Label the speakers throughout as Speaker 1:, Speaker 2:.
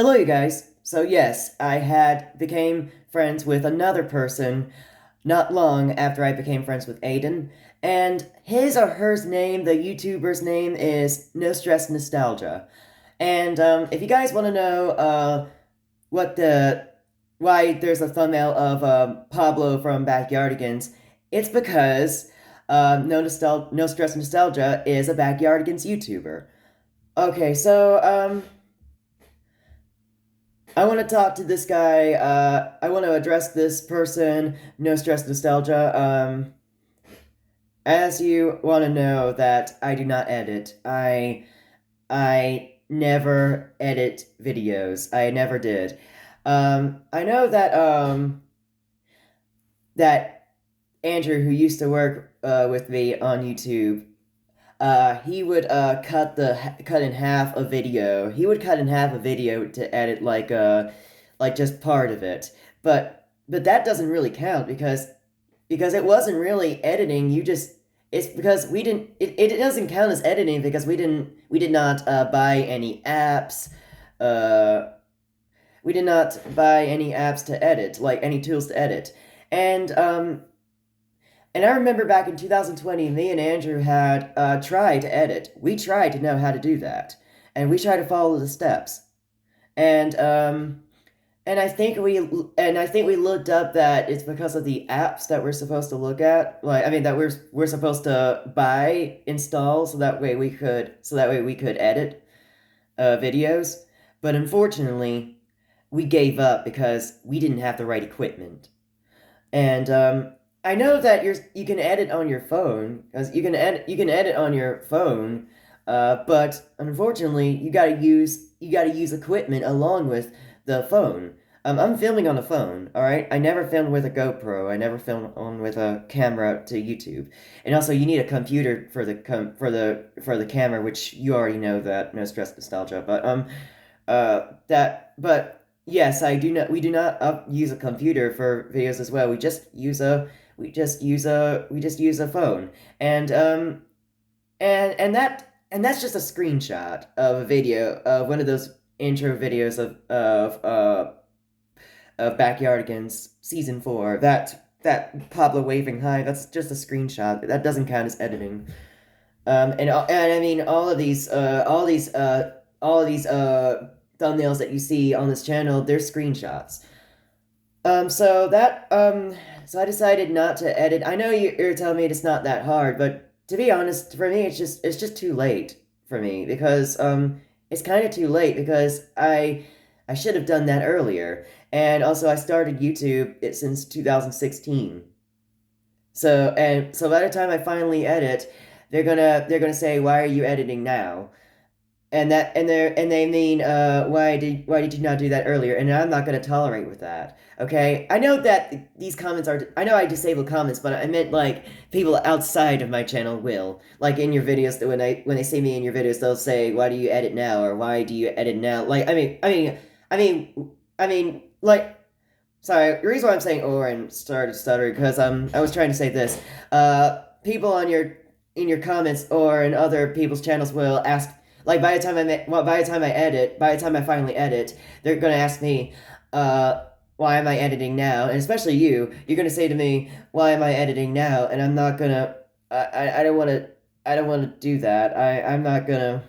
Speaker 1: Hello, you guys. So yes, I had became friends with another person not long after I became friends with Aiden, and his or hers name, the YouTuber's name is No Stress Nostalgia. And if you guys want to know what the why there's a thumbnail of Pablo from Backyardigans, it's because No Stress Nostalgia is a Backyardigans YouTuber. Okay, so I want to talk to this guy. I want to address this person. No stress, nostalgia. As you want to know that I do not edit. I never edit videos. I never did. I know that Andrew, who used to work with me on YouTube, he would cut in half a video. He would cut in half a video to edit like just part of it. But that doesn't really count because it wasn't really editing. It's because we didn't it doesn't count as editing because we did not buy any apps. Uh we did not buy any apps to edit, like any tools to edit. And and I remember back in 2020, me and Andrew had tried to edit. We tried to know how to do that, and we tried to follow the steps. And and I think we looked up that it's because of the apps that we're supposed to look at. Like I mean that we're supposed to buy, install, so that way we could edit videos. But unfortunately, we gave up because we didn't have the right equipment. And I know that you can edit on your phone because you can edit on your phone, but unfortunately you gotta use equipment along with the phone. I'm filming on a phone, all right. I never filmed with a GoPro. I never filmed on with a camera to YouTube, and also you need a computer for for the camera, which you already know that. No stress, nostalgia, but that but. Yes, I do not. We do not use a computer for videos as well. We just use a phone, and and that's just a screenshot of a video of one of those intro videos of Backyardigans season 4. That Pablo waving hi. That's just a screenshot. That doesn't count as editing. And I mean all of these thumbnails that you see on this channel, they're screenshots. So so I decided not to edit. I know you're telling me it's not that hard, but to be honest, for me it's just too late for me because it's kind of too late because I should have done that earlier. And also I started YouTube since 2016. So by the time I finally edit, they're gonna say, "Why are you editing now?" And they mean why did you not do that earlier? And I'm not going to tolerate with that. Okay, I know that these comments are, I know I disable comments, but I meant like people outside of my channel will, like in your videos, that when they see me in your videos, they'll say, why do you edit now, or why do you edit now? Like I mean like, sorry, the reason why I'm saying or and started stuttering because I was trying to say this. People on your in your comments or in other people's channels will ask, like by the time I finally edit, they're gonna ask me, why am I editing now? And especially you're gonna say to me, why am I editing now? And I'm not gonna, I don't want to, I don't want to do that. I'm not gonna.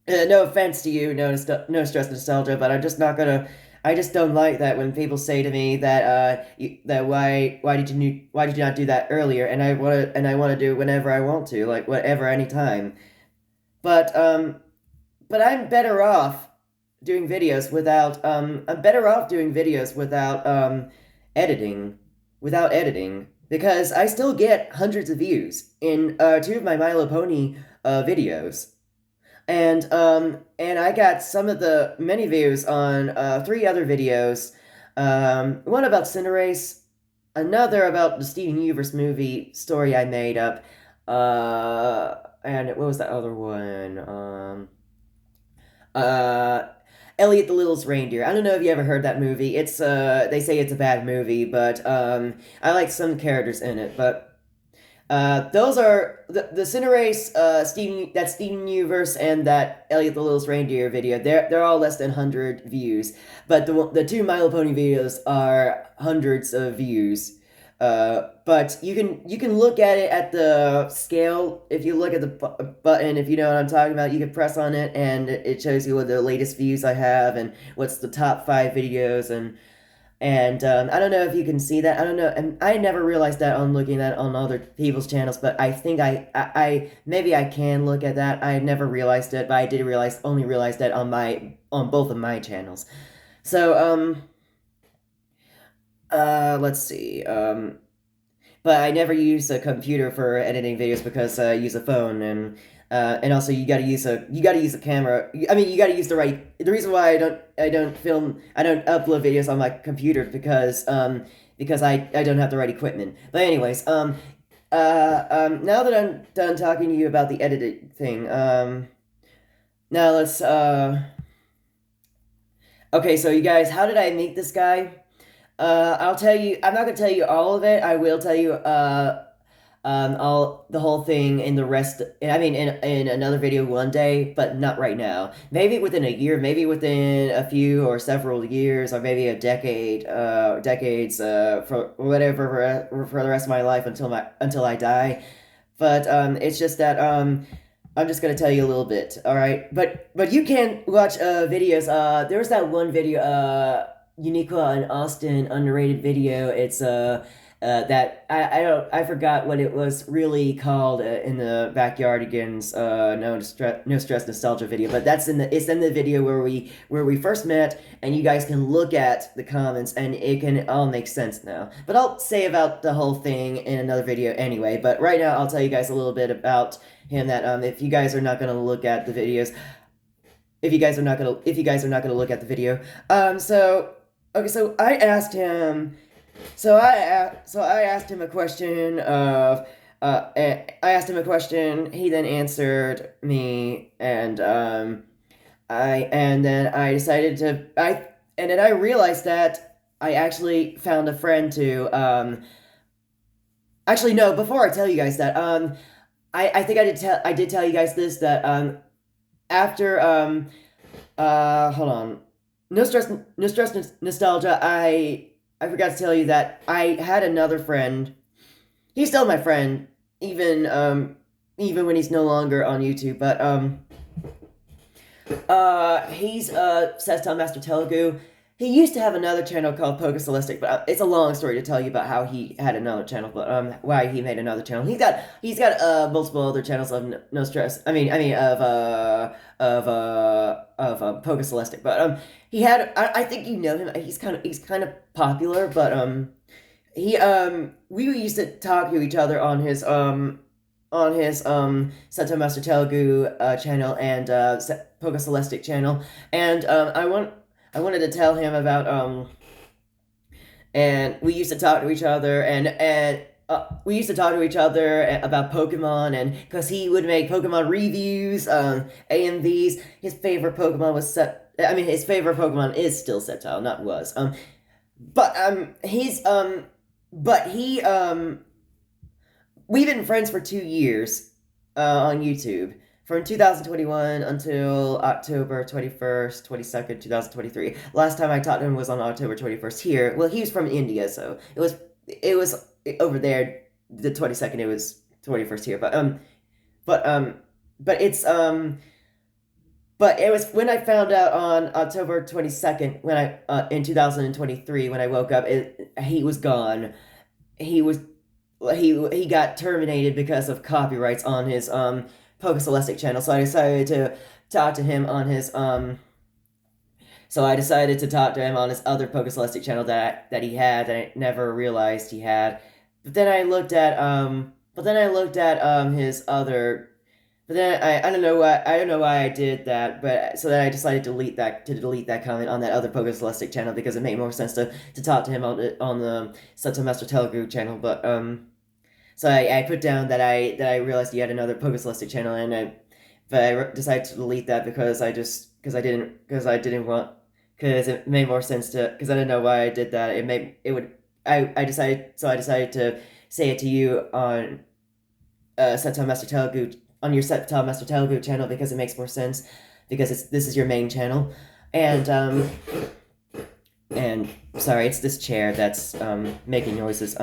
Speaker 1: No offense to you, no stress, nostalgia, but I'm just not gonna. I just don't like that when people say to me that that why did you not do that earlier? And I want to do it whenever I want to, like whatever, anytime. But but I'm better off doing videos without editing because I still get hundreds of views in two of my My Little Pony videos. And I got some of the many views on three other videos. One about Cinderace, another about the Steven Universe movie story I made up. And what was that other one? Uh, Elliot the Littlest Reindeer. I don't know if you ever heard that movie. They say it's a bad movie, but I like some characters in it. Those are the Cinderace, Steven Universe, and that Elliot the Littlest Reindeer video. They're all less than 100 views, but the two My Little Pony videos are hundreds of views. But you can look at it at the scale. If you look at the button, if you know what I'm talking about, you can press on it, and it shows you what the latest views I have and what's the top 5 videos. And I don't know if you can see that. I don't know, and I never realized that on looking at on other people's channels. But I think I maybe I can look at that. I never realized it, but I did only realize that on both of my channels. So let's see. But I never use a computer for editing videos because I use a phone, and also you got to use a camera. I mean, you got to use the right. The reason why I don't upload videos on my computer because I don't have the right equipment. But anyways, now that I'm done talking to you about the editing thing, now let's okay, so you guys, how did I meet this guy? I'll tell you. I'm not gonna tell you all of it. I will tell you all the whole thing in the rest. I mean, in another video one day, but not right now. Maybe within a year, maybe within a few or several years, or maybe a decade, decades, for whatever for the rest of my life until I die. But it's just that I'm just gonna tell you a little bit, all right? But you can watch videos. There was that one video, Uniqua and Austin underrated video. It's that I don't I forgot what it was really called in the Backyardigans no stress nostalgia video, but it's in the video where we first met, and you guys can look at the comments and it can all make sense now. But I'll say about the whole thing in another video anyway. But right now I'll tell you guys a little bit about him, that if you guys are not gonna look at the videos, if you guys are not gonna look at the video, so okay, so I asked him. So I asked him a question of. I asked him a question. He then answered me, and then I decided to. And then I realized that I actually found a friend to. Actually, no. Before I tell you guys that, I think I did tell you guys this, that after hold on. No stress, nostalgia. I forgot to tell you that I had another friend. He's still my friend, even when he's no longer on YouTube. But he's Seston Master Telugu. He used to have another channel called Pokecelestic, but it's a long story to tell you about how he had another channel, but why he made another channel. He's got multiple other channels of no stress. I mean of Pokecelestic, but he had. I think you know him. He's kind of popular, but he we used to talk to each other on his Seto Master Telugu channel and Pokecelestic channel, and I wanted to tell him about and we used to talk to each other, and we used to talk to each other about Pokemon, and because he would make Pokemon reviews, AMVs. His favorite Pokemon was Set. I mean, his favorite Pokemon is still Sceptile, not was. But but he we've been friends for 2 years on YouTube. From 2021 until October 21st, 22nd, 2023. Last time I talked to him was on October 21st here. Well, he was from India, so it was over there. The 22nd, it was 21st here. But but it's but it was when I found out on October 22nd, when in 2023, when I woke up, he was gone. He was he got terminated because of copyrights on his Pokecelestic channel, so I decided to talk to him on his so I decided to talk to him on his other Pokecelestic channel that he had, that I never realized he had. But then I looked at his other. But then I don't know why I did that, but so then I decided to delete that comment on that other Pokecelestic channel, because it made more sense to talk to him on the Seto Master Telugu channel. But so I put down that I realized he had another Pokecelestic channel, but I decided to delete that because I didn't want, because it made more sense to, because I didn't know why I did that. I decided to say it to you on Septile Master Telugu on your Septile Master Telugu channel because it makes more sense because this is your main channel, and sorry, it's this chair that's making noises.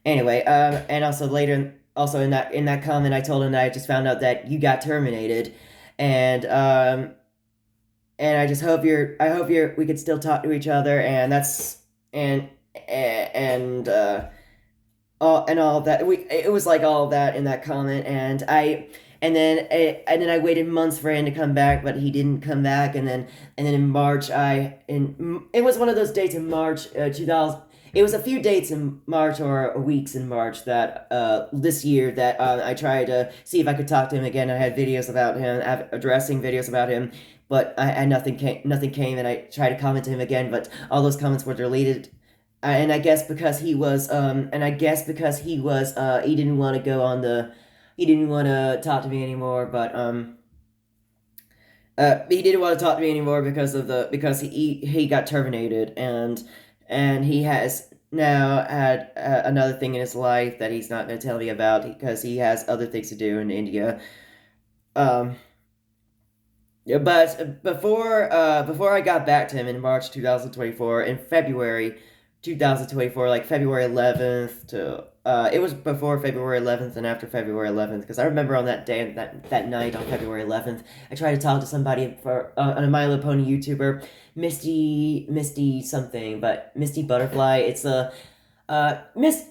Speaker 1: Anyway, and also later, also in that comment, I told him that I just found out that you got terminated, and and I just hope we could still talk to each other, and that's and all of that. It was like all of that in that comment, and then I waited months for him to come back, but he didn't come back, and then in March it was one of those dates in March 2000. It was a few dates in March or weeks in March that this year that I tried to see if I could talk to him again. I had videos about him, addressing videos about him, but nothing came, and I tried to comment to him again, but all those comments were deleted. And I guess because he didn't want to he didn't want to talk to me anymore, but he didn't want to talk to me anymore because he got terminated, and he has now had another thing in his life that he's not going to tell me about because he has other things to do in India. Um, yeah, but before I got back to him in March 2024, in February 2024, like February 11th to it was before February 11th and after February 11th because I remember on that day that night on February 11th, I tried to talk to somebody for on a My Little Pony YouTuber, Misty something, but Misty Butterfly. It's a Miss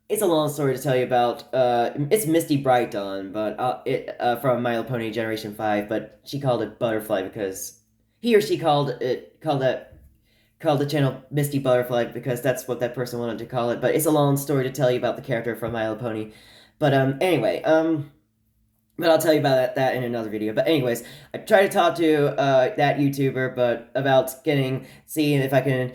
Speaker 1: it's a long story to tell you about. It's Misty Bright Dawn, but it from My Little Pony Generation 5, but she called it Butterfly because he or she called the channel Misty Butterfly because that's what that person wanted to call it. But it's a long story to tell you about the character from My Little Pony. But anyway, but I'll tell you about that in another video. But anyways, I try to talk to that YouTuber, but about seeing if I can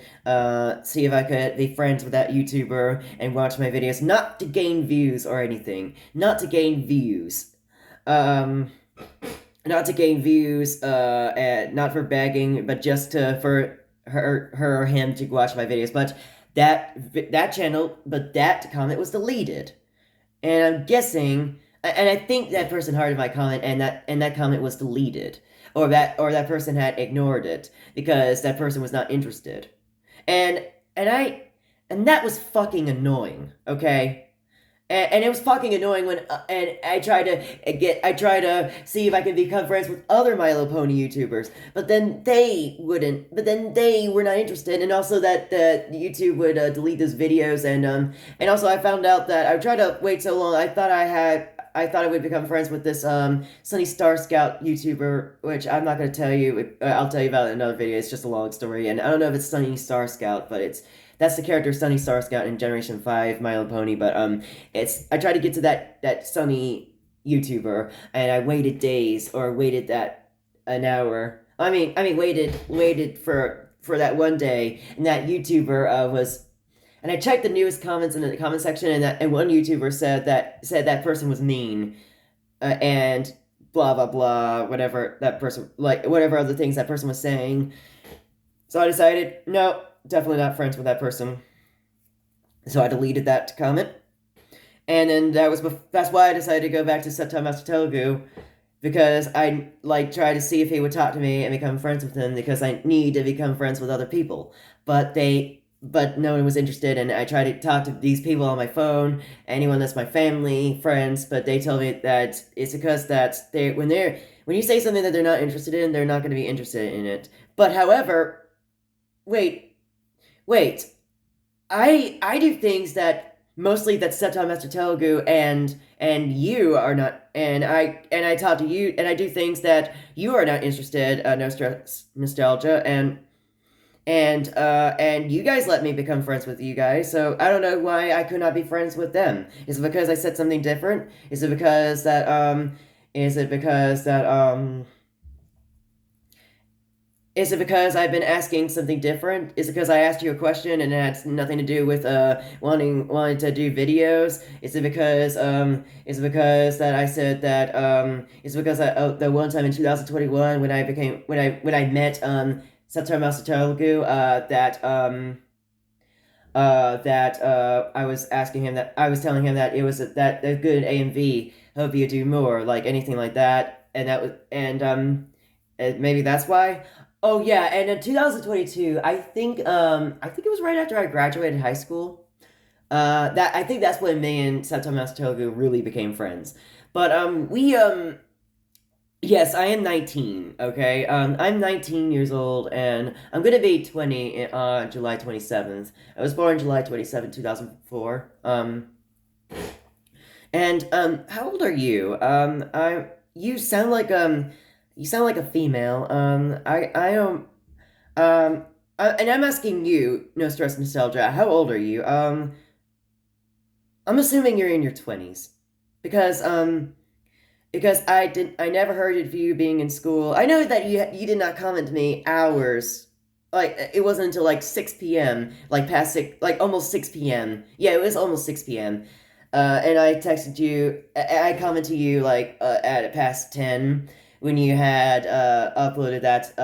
Speaker 1: see if I could be friends with that YouTuber and watch my videos, not to gain views or anything, not to gain views, not to gain views, and not for begging, but just for her or him to watch my videos. But that comment was deleted, and I'm guessing. And I think that person hearted my comment, and that comment was deleted, or that person had ignored it because that person was not interested, and and that was fucking annoying. Okay, and it was fucking annoying when and I try to see if I can become friends with other My Little Pony YouTubers, but then they wouldn't. But then they were not interested, and also that YouTube would delete those videos, and also I found out that I tried to wait so long. I thought I would become friends with this Sunny Star Scout YouTuber, which I'm not going to tell you. I'll tell you about it in another video. It's just a long story, and I don't know if it's Sunny Star Scout, but that's the character Sunny Star Scout in Generation 5 My Little Pony. But I tried to get to that Sunny YouTuber, and I waited days, or waited that an hour. Waited for that one day, and that YouTuber was. And I checked the newest comments in the comment section, and one YouTuber said that person was mean, and blah blah blah, whatever that person, like whatever other things that person was saying. So I decided, no, definitely not friends with that person. So I deleted that comment, and then that's why I decided to go back to Septile Master Telugu, because I tried to see if he would talk to me and become friends with him, because I need to become friends with other people, but no one was interested, and I tried to talk to these people on my phone, anyone that's my family, friends, but they told me that it's because when you say something that they're not interested in, they're not going to be interested in it. But however, wait, I do things that mostly that Septile Master Telugu and you are not, and I talk to you, and I do things that you are not interested, nostalgia, and you guys let me become friends with you guys, so I don't know why I could not be friends with them. Is it because I said something different? Is it because I've been asking something different? Is it because I asked you a question and it had nothing to do with wanting to do videos? Is it because that I said that is it because the one time in 2021 when I met Septile Master Telugu, that I was asking him that I was telling him that it was that a good AMV. Hope you do more, like anything like that, and that was and maybe that's why. Oh yeah, and in 2022, I think it was right after I graduated high school. That I think that's when me and Sato Masatogu really became friends. But we yes, I am 19, okay? I'm 19 years old and I'm gonna be 20 on July 27th. I was born July 27th, 2004. And how old are you? You sound like a female. I don't and I'm asking you, no stress nostalgia, how old are you? I'm assuming you're in your 20s. Because I never heard of you being in school. I know that you did not comment to me hours. Like it wasn't until like 6 p.m., like past six, like almost 6 p.m. Yeah, it was almost 6 p.m. And I texted you. I commented to you like at past 10 when you had uploaded that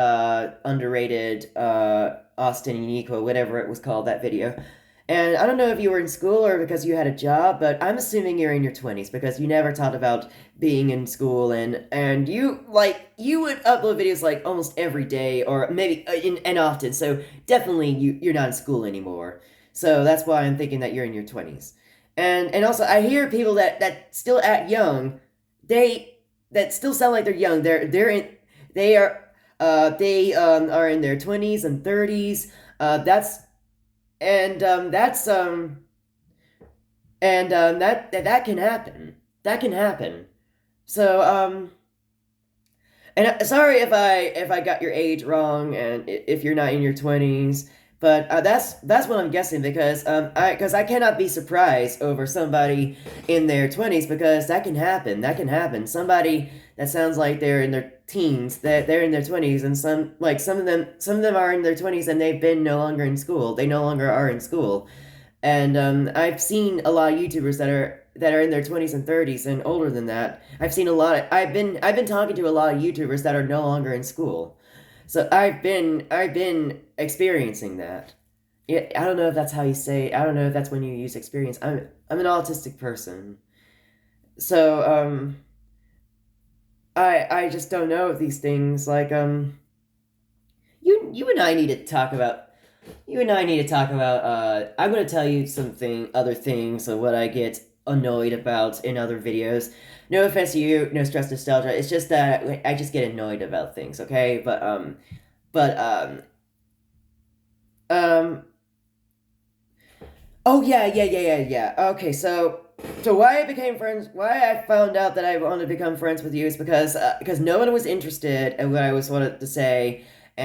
Speaker 1: underrated Austin Uniqua, whatever it was called, that video. And I don't know if you were in school or because you had a job, but I'm assuming you're in your 20s because you never talked about being in school and you like you would upload videos like almost every day or maybe and often. So definitely you're not in school anymore. So that's why I'm thinking that you're in your 20s. And also I hear people that still act young, they that still sound like they're young. They are in their 20s and 30s. That's and that can happen. That can happen. So and sorry if I got your age wrong and if you're not in your 20s, but that's what I'm guessing because I cannot be surprised over somebody in their 20s because that can happen. That can happen. Somebody that sounds like they're in their teens, that they're in their 20s and some of them are in their 20s and they've been no longer in school. They no longer are in school. And I've seen a lot of YouTubers that are in their 20s and 30s and older than that. I've been talking to a lot of YouTubers that are no longer in school. So I've been experiencing that. Yeah, I don't know if that's how you say. I don't know if that's when you use experience. I'm an autistic person. So I just don't know these things like you and I need to talk about you and I need to talk about. I'm gonna tell you something, other things of what I get annoyed about in other videos. No offense to you, no stress nostalgia. It's just that I just get annoyed about things. Okay, but um. Oh yeah. Okay, so why I became friends, why I found out that I wanted to become friends with you is because no one was interested in what I was wanted to say, so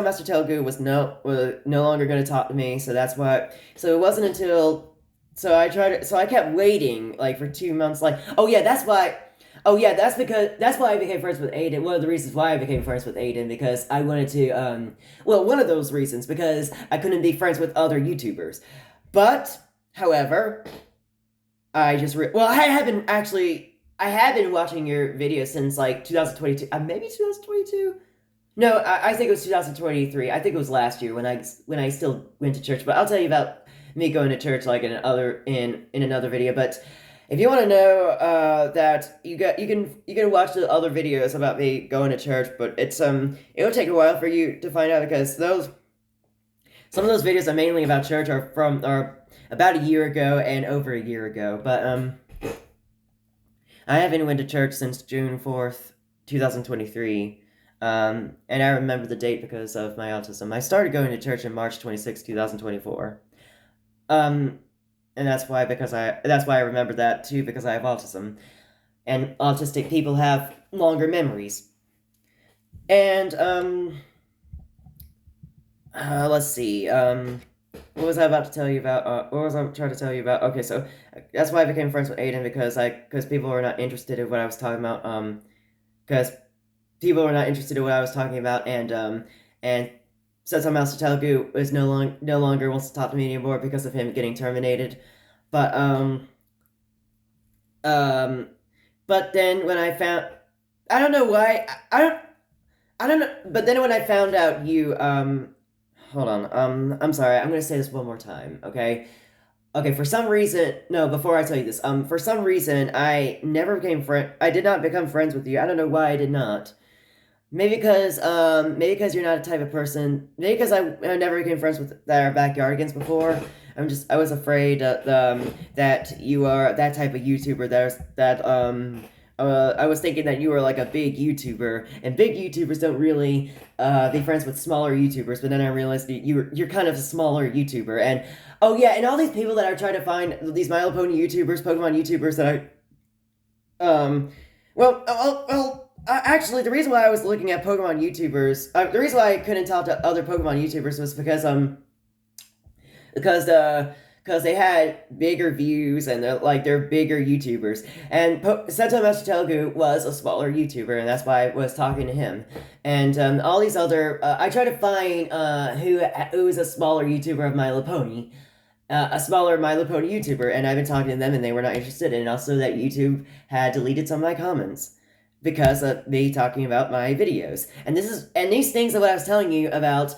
Speaker 1: Master Telugu was no longer going to talk to me, so that's why. So it wasn't until so I kept waiting like for 2 months, like oh yeah, that's why. Oh yeah, that's why I became friends with Aiden. One of the reasons why I became friends with Aiden because I wanted to well, one of those reasons because I couldn't be friends with other YouTubers. But however, I have been watching your videos since like 2022, maybe 2022. No, I think it was 2023. I think it was last year when I still went to church. But I'll tell you about me going to church like in another video. But if you want to know that you can watch the other videos about me going to church. But it'll take a while for you to find out because those some of those videos are mainly about church are about a year ago and over a year ago. But I haven't went to church since June 4th, 2023. And I remember the date because of my autism. I started going to church in March 26th, 2024. Um, and that's why I remember that too because I have autism. And autistic people have longer memories. And let's see. What was I about to tell you about? What was I trying to tell you about? Okay, so that's why I became friends with Aiden because people were not interested in what I was talking about. Because people were not interested in what I was talking about, and Setsu Master Telugu is no longer wants to talk to me anymore because of him getting terminated. But um, but then when I found, I don't know why I don't know. But then when I found out you hold on. I'm sorry. I'm gonna say this one more time. Okay. Okay. For some reason, no. Before I tell you this, for some reason, I never became friend. I did not become friends with you. I don't know why I did not. Maybe because you're not a type of person. Maybe because I never became friends with our backyardigans before. I was afraid that you are that type of YouTuber that I was thinking that you were like a big YouTuber, and big YouTubers don't really be friends with smaller YouTubers. But then I realized that you're kind of a smaller YouTuber, and oh yeah, and all these people that are trying to find these My Little Pony YouTubers, Pokemon YouTubers that actually, the reason why I was looking at Pokemon YouTubers, the reason why I couldn't talk to other Pokemon YouTubers was because they had bigger views and they're bigger YouTubers. And Seto Master was a smaller YouTuber, and that's why I was talking to him. And all these other, I try to find who is a smaller YouTuber of My Little Pony. A smaller My Little Pony YouTuber, and I've been talking to them, and they were not interested. And also that YouTube had deleted some of my comments because of me talking about my videos. And these things are what I was telling you about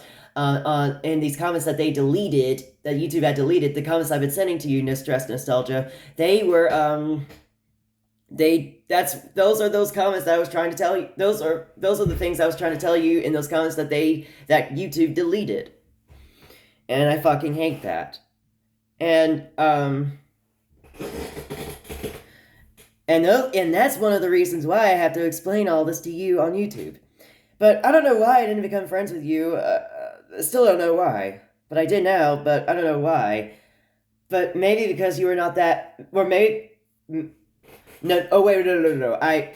Speaker 1: in these comments that they deleted, that YouTube had deleted. The comments I've been sending to you, No Stress Nostalgia, they were those are those comments that I was trying to tell you. Those are the things I was trying to tell you in those comments that YouTube deleted, and I fucking hate that. And and that's one of the reasons why I have to explain all this to you on YouTube. But I don't know why I didn't become friends with you. Still don't know why. But I did now, but I don't know why. But maybe because you were not that, or maybe no. Oh wait, no. I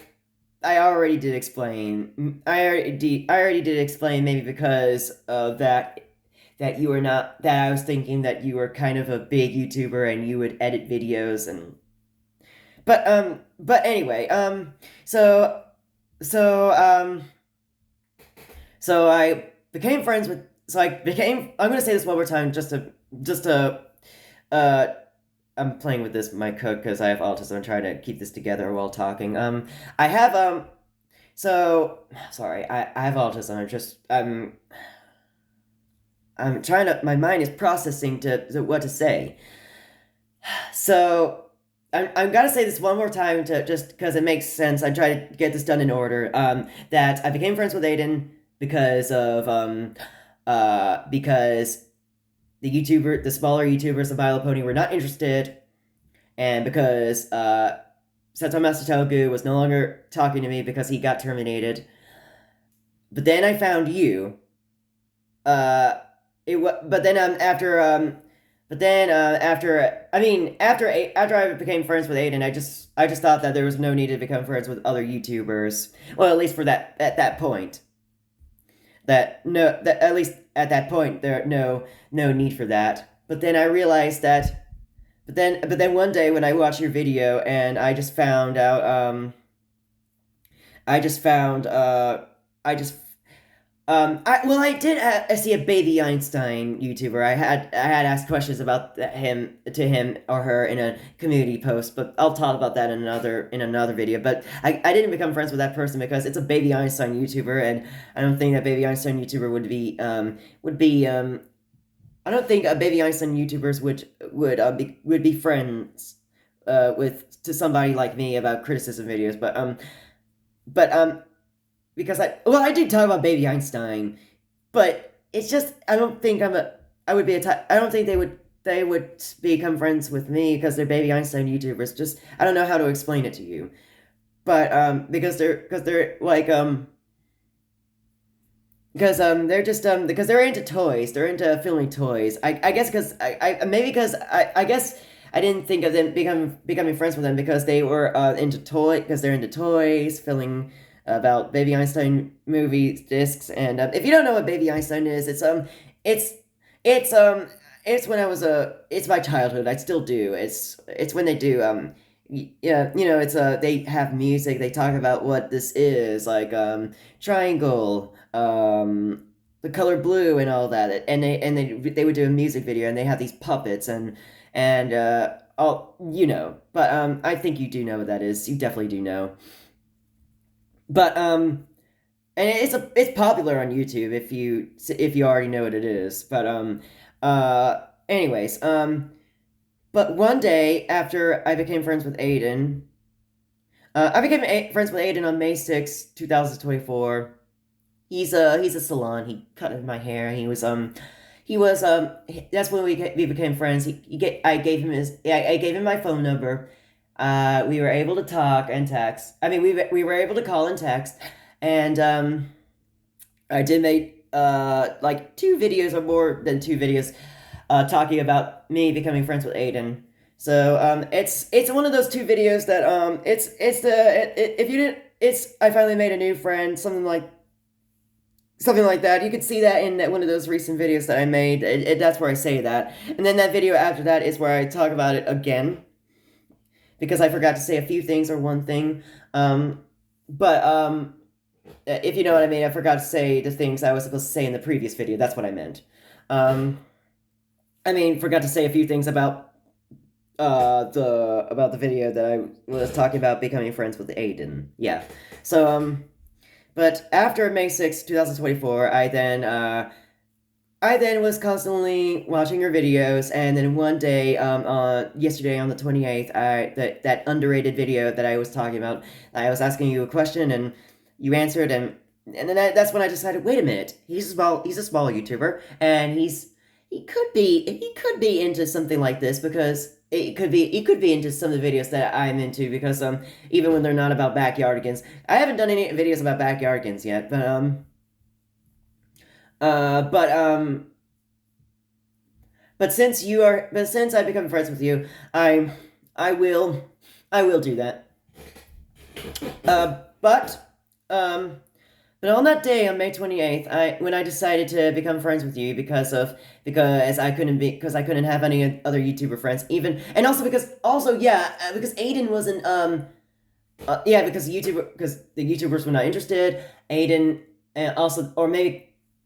Speaker 1: already did explain. I already did explain. Maybe because of that you were not, that I was thinking that you were kind of a big YouTuber and you would edit videos and but anyway, so so so I became friends with so I became I'm gonna say this one more time just to uh I'm playing with this my cook because I have autism. I'm trying to keep this together while talking. I have so sorry, I have autism. I'm trying to, my mind is processing to what to say. So I'm gonna say this one more time to just because it makes sense. I try to get this done in order. That I became friends with Aiden because the smaller YouTubers of My Little Pony were not interested, and because Seto Master was no longer talking to me because he got terminated. But then I found you. Uh, but then after after I became friends with Aiden, I just thought that there was no need to become friends with other YouTubers. Well, at least for that at that point. That at least at that point there no need for that. But then I realized that but then one day when I watched your video and I just found out I just found I just I did see a Baby Einstein YouTuber. I had asked questions about him to him or her in a community post, but I'll talk about that in another video. But I didn't become friends with that person because it's a Baby Einstein YouTuber, and I don't think that Baby Einstein YouTuber would be I don't think Baby Einstein YouTubers would be friends with to somebody like me about criticism videos. But because I did talk about Baby Einstein, but it's just I don't think I would be a type. I don't think they would become friends with me because they're Baby Einstein YouTubers. Just I don't know how to explain it to you, but because they're like because they're into toys. They're into filming toys. I guess because I maybe because I guess I didn't think of them becoming friends with them because they were into toy because they're into toys, filming about Baby Einstein movie discs. And if you don't know what Baby Einstein is, it's it's it's when I was it's my childhood. I still do. It's when they do yeah, it's they have music. They talk about what this is, like triangle, the color blue, and all that. And they would do a music video, and they have these puppets and all But I think you do know what that is. You definitely do know. But and it's popular on YouTube if you already know what it is. But anyways, but one day after I became friends with Aiden, I became friends with Aiden on May 6th, 2024. He's a salon. He cut my hair. He was that's when we became friends. I gave him I gave him my phone number. We were able to talk and text. I mean, we were able to call and text, and I did make like 2 videos or more than 2 videos talking about me becoming friends with Aiden. So it's one of those 2 videos that it's the if you didn't it's I finally made a new friend, something like that. You could see that in one of those recent videos that I made. That's where I say that. And then that video after that is where I talk about it again. Because I forgot to say a few things or one thing. But if you know what I mean, I forgot to say the things I was supposed to say in the previous video. That's what I meant. I mean, forgot to say a few things about the video that I was talking about becoming friends with Aiden. Yeah. So but after May 6th, 2024, I then was constantly watching your videos, and then one day, yesterday on the 28th, that underrated video that I was talking about, I was asking you a question, and you answered, and then that's when I decided, wait a minute, he's a small YouTuber, and he could be into something like this because he could be into some of the videos that I'm into because even when they're not about backyardigans, I haven't done any videos about backyardigans yet, uh but um but since I become friends with you, I will I will do that. Uh but um But on that day, on May 28th, when I decided to become friends with you because I couldn't have any other YouTuber friends even, and also because Aiden wasn't because the YouTubers were not interested. Aiden and also or maybe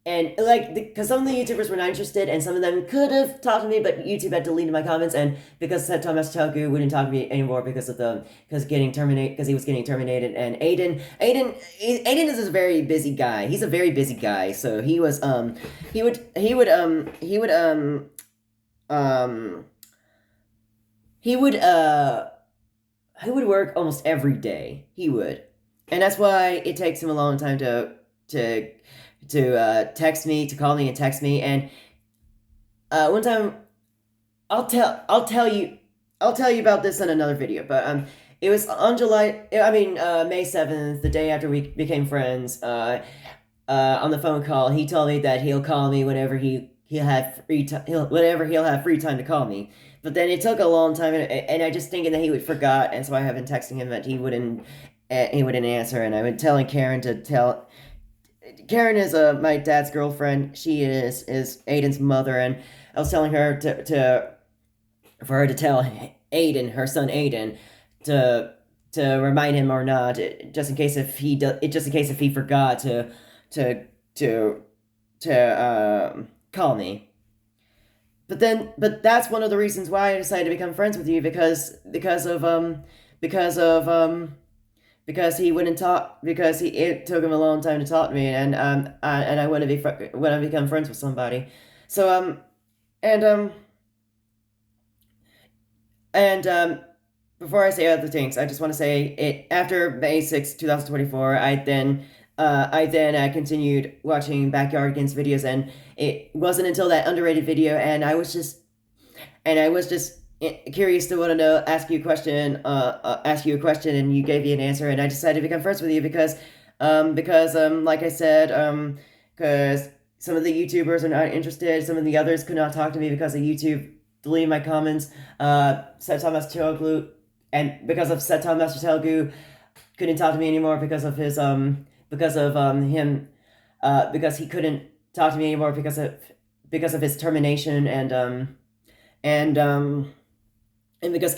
Speaker 1: and like because some of the YouTubers were not interested and some of them could have talked to me, but YouTube had deleted my comments, and because Seth Thomas Telgu wouldn't talk to me anymore because he was getting terminated. And Aiden is a very busy guy. He's a very busy guy, so um he would work almost every day. He would, and that's why it takes him a long time to text me, to call me and text me. And one time, I'll tell you about this in another video. But it was on May 7th, the day after we became friends. On the phone call, he told me that he'll call me whenever he'll have free time. Whenever he'll have free time to call me. But then it took a long time, and I just thinking that he would forgot, and so I have been texting him that he wouldn't answer, and I've been telling Karen to tell. Karen is my dad's girlfriend. She is Aiden's mother, and I was telling her for her to tell Aiden, her son Aiden, to remind him or not, just in case if he forgot to to call me. But that's one of the reasons why I decided to become friends with you because of because he wouldn't talk because it took him a long time to talk to me, and I want to when I become friends with somebody. So and and before I say other things, I just want to say it after May 6th, 2024, I then continued watching Backyardigans videos, and it wasn't until that underrated video, and I was just curious to want to know, ask you a question, and you gave me an answer, and I decided to become friends with you because like I said, because some of the YouTubers are not interested, some of the others could not talk to me because of YouTube deleting my comments. Setan Master Telugu, and because of Setan Master Telugu, couldn't talk to me anymore because of him, because he couldn't talk to me anymore because of his termination, and because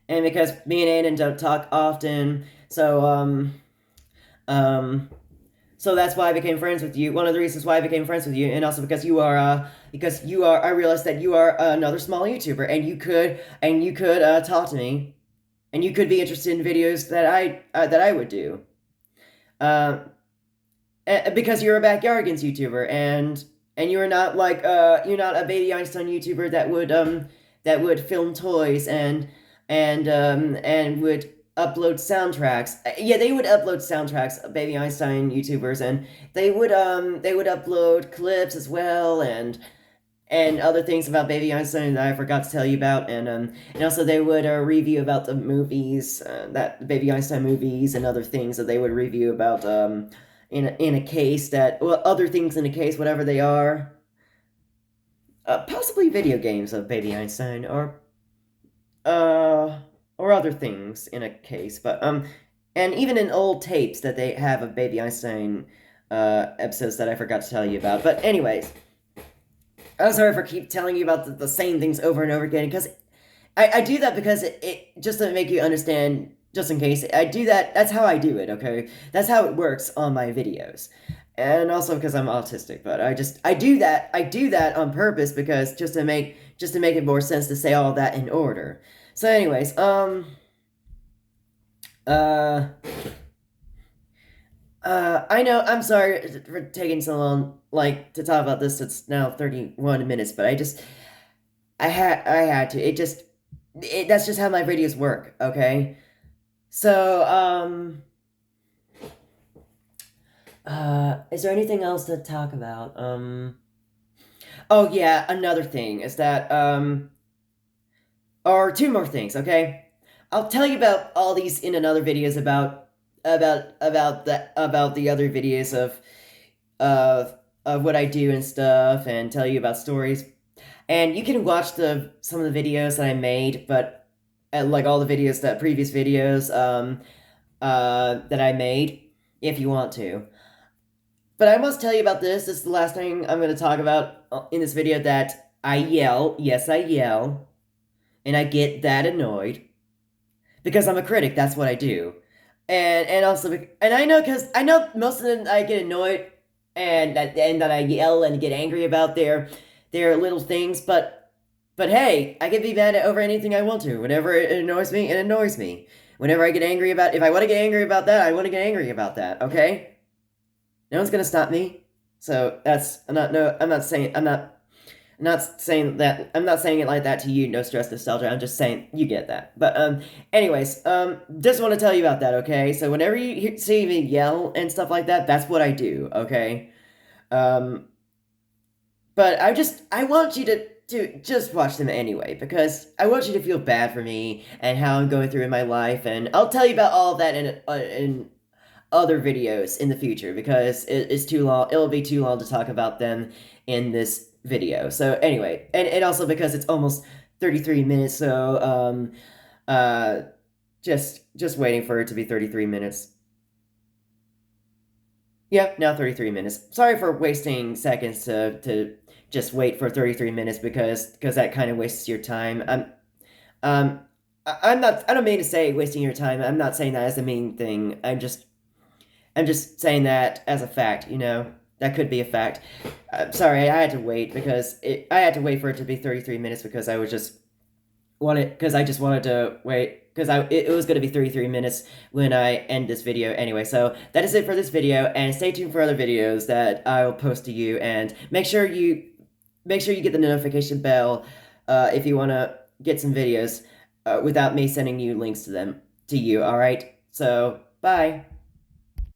Speaker 1: and because me and Aiden don't talk often, so that's why I became friends with you. One of the reasons why I became friends with you, and also because I realized that you are another small YouTuber, and you could talk to me, and you could be interested in videos that I would do. Uh, because you're a Backyardigans YouTuber, and you're not like you're not a Baby Einstein YouTuber that would film toys and would upload soundtracks. Yeah, they would upload soundtracks, Baby Einstein YouTubers, and they would upload clips as well and other things about Baby Einstein that I forgot to tell you about, and also they would review about the movies, that Baby Einstein movies, and other things that they would review about in a case that, well, other things in a case, whatever they are, possibly video games of Baby Einstein uh or other things in a case, but and even in old tapes that they have of Baby Einstein episodes that I forgot to tell you about. But anyways. I'm sorry for keep telling you about the same things over and over again, because I do that because it just to make you understand, just in case. I do that, that's how I do it, okay? That's how it works on my videos. And also because I'm autistic, but I do that on purpose because just to make it more sense to say all that in order. So anyways, uh I know, I'm sorry for taking so long, like, to talk about this. It's now 31 minutes, but I had to. That's just how my videos work, okay? So, is there anything else to talk about? Oh yeah, another thing is that, or two more things, okay? I'll tell you about all these in another videos about the other videos of what I do and stuff, and tell you about stories. And you can watch some of the videos that I made, but like all the videos that previous videos that I made, if you want to. But I must tell you about this. This is the last thing I'm going to talk about in this video, that I yell. Yes, I yell. And I get that annoyed. Because I'm a critic, that's what I do. And also, and I know, because I know most of them I get annoyed and that I yell and get angry about their little things, but hey, I can be mad at over anything I want to. Whenever it annoys me, it annoys me. Whenever I get angry about, if I want to get angry about that, I want to get angry about that, okay? No one's gonna stop me. So that's, I'm not saying that, I'm not saying it like that to you, No Stress Nostalgia. I'm just saying you get that. But anyways, just want to tell you about that, okay? So whenever you see me yell and stuff like that, that's what I do, okay? Um, but I want you to just watch them anyway, because I want you to feel bad for me and how I'm going through in my life, and I'll tell you about all of that in other videos in the future, because it's too long. It'll be too long to talk about them in this video. So anyway, and also because it's almost 33 minutes, so uh just waiting for it to be 33 minutes. Yeah, now 33 minutes. Sorry for wasting seconds to just wait for 33 minutes, because that kind of wastes your time. Um I'm not, I don't mean to say wasting your time. I'm not saying that as the main thing. I'm just saying that as a fact, you know? That could be a fact. Sorry, I had to wait I had to wait for it to be 33 minutes, because I just wanted to wait, because it was going to be 33 minutes when I end this video anyway. So that is it for this video, and stay tuned for other videos that I'll post to you, and make sure you get the notification bell if you want to get some videos without me sending you links to them to you, all right? So, bye.